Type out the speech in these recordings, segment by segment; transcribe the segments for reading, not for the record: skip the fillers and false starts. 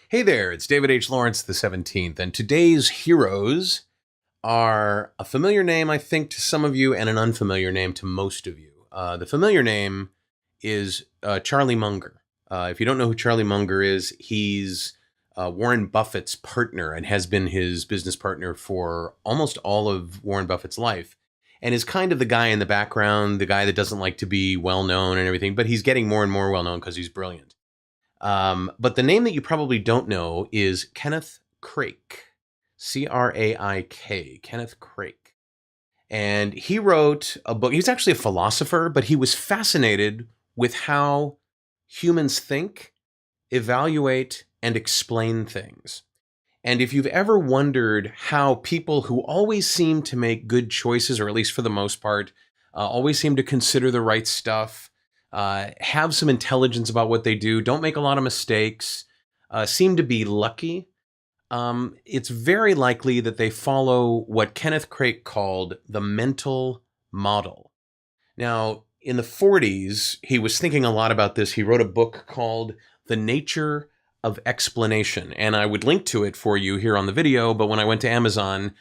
Hey there, it's David H. Lawrence the 17th, and today's heroes are a familiar name, I think, to some of you, and an unfamiliar name to most of you. The familiar name is Charlie Munger. If you don't know who Charlie Munger is, he's Warren Buffett's partner and has been his business partner for almost all of Warren Buffett's life, and is kind of the guy in the background, the guy that doesn't like to be well known and everything, but he's getting more and more well known because he's brilliant. But the name that you probably don't know is Kenneth Craik, Craik, Kenneth Craik. And he wrote a book. He's actually a philosopher, but he was fascinated with how humans think, evaluate, and explain things. And if you've ever wondered how people who always seem to make good choices, or at least for the most part, always seem to consider the right stuff, have some intelligence about what they do, don't make a lot of mistakes, seem to be lucky, it's very likely that they follow what Kenneth Craik called the mental model. Now, in the 40s, he was thinking a lot about this. He wrote a book called The Nature of Explanation, and I would link to it for you here on the video, but when I went to Amazon,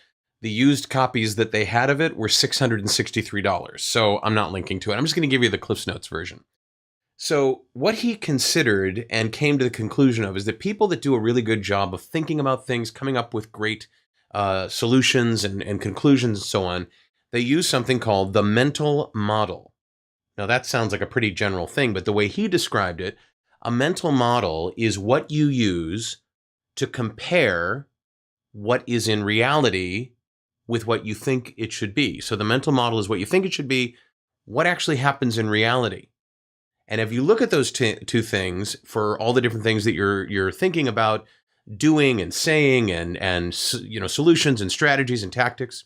the used copies that they had of it were $663, so I'm not linking to it. I'm just going to give you the Cliffs Notes version. So what he considered and came to the conclusion of is that people that do a really good job of thinking about things, coming up with great solutions and conclusions and so on, they use something called the mental model. Now that sounds like a pretty general thing, but the way he described it, a mental model is what you use to compare what is in reality with what you think it should be. So the mental model is what you think it should be, what actually happens in reality. And if you look at those two things for all the different things that you're thinking about doing and saying and solutions and strategies and tactics,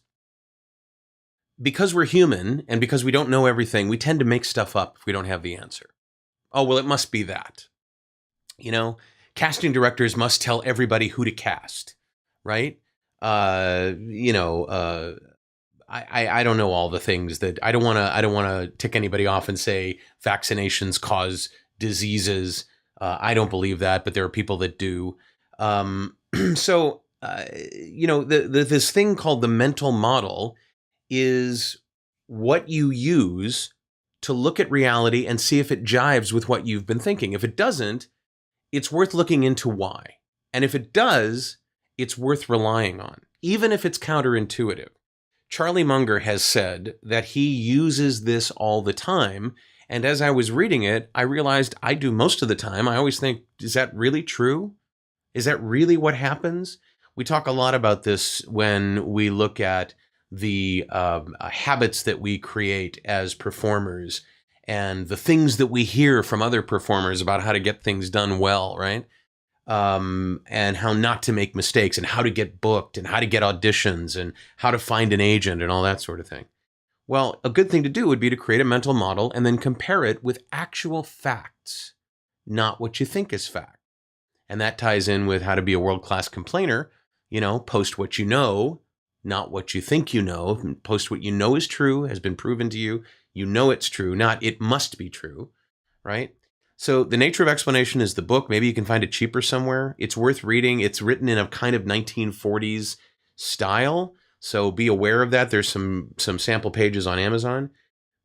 because we're human and because we don't know everything, we tend to make stuff up if we don't have the answer. Oh, well, it must be that. Casting directors must tell everybody who to cast, right? I don't know all the things that I don't want to tick anybody off and say vaccinations cause diseases. I don't believe that, but there are people that do. This thing called the mental model is what you use to look at reality and see if it jives with what you've been thinking. If it doesn't, it's worth looking into why. And if it does, it's worth relying on, even if it's counterintuitive. Charlie Munger has said that he uses this all the time. And as I was reading it, I realized I do most of the time. I always think, is that really true? Is that really what happens? We talk a lot about this when we look at the habits that we create as performers and the things that we hear from other performers about how to get things done well, right? And how not to make mistakes and how to get booked and how to get auditions and how to find an agent and all that sort of thing. Well, a good thing to do would be to create a mental model and then compare it with actual facts, not what you think is fact. And that ties in with how to be a world-class complainer. Post what you know, not what you think you know. Post what you know is true, has been proven to you. You know it's true, not it must be true, right? So The Nature of Explanation is the book. Maybe you can find it cheaper somewhere. It's worth reading. It's written in a kind of 1940s style, so be aware of that. There's some sample pages on Amazon.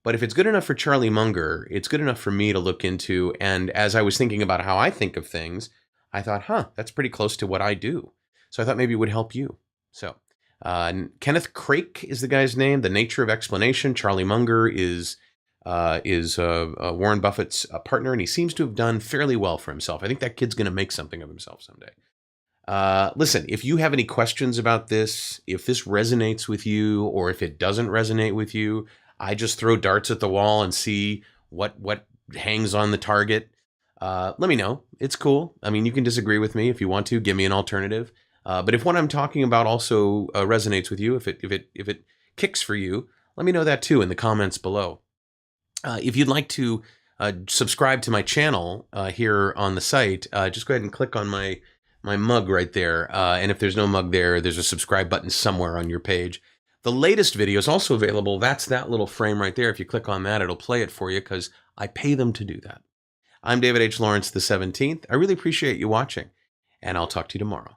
But if it's good enough for Charlie Munger, it's good enough for me to look into. And as I was thinking about how I think of things, I thought, that's pretty close to what I do. So I thought maybe it would help you. So Kenneth Craik is the guy's name. The Nature of Explanation. Charlie Munger is Warren Buffett's partner, and he seems to have done fairly well for himself. I think that kid's going to make something of himself someday. Listen, if you have any questions about this, if this resonates with you, or if it doesn't resonate with you, I just throw darts at the wall and see what hangs on the target. Let me know. It's cool. I mean, you can disagree with me if you want to. Give me an alternative. But if what I'm talking about also resonates with you, if it kicks for you, let me know that too in the comments below. If you'd like to subscribe to my channel here on the site, just go ahead and click on my mug right there. And if there's no mug there, there's a subscribe button somewhere on your page. The latest video is also available. That's that little frame right there. If you click on that, it'll play it for you because I pay them to do that. I'm David H. Lawrence the 17th. I really appreciate you watching. and I'll talk to you tomorrow.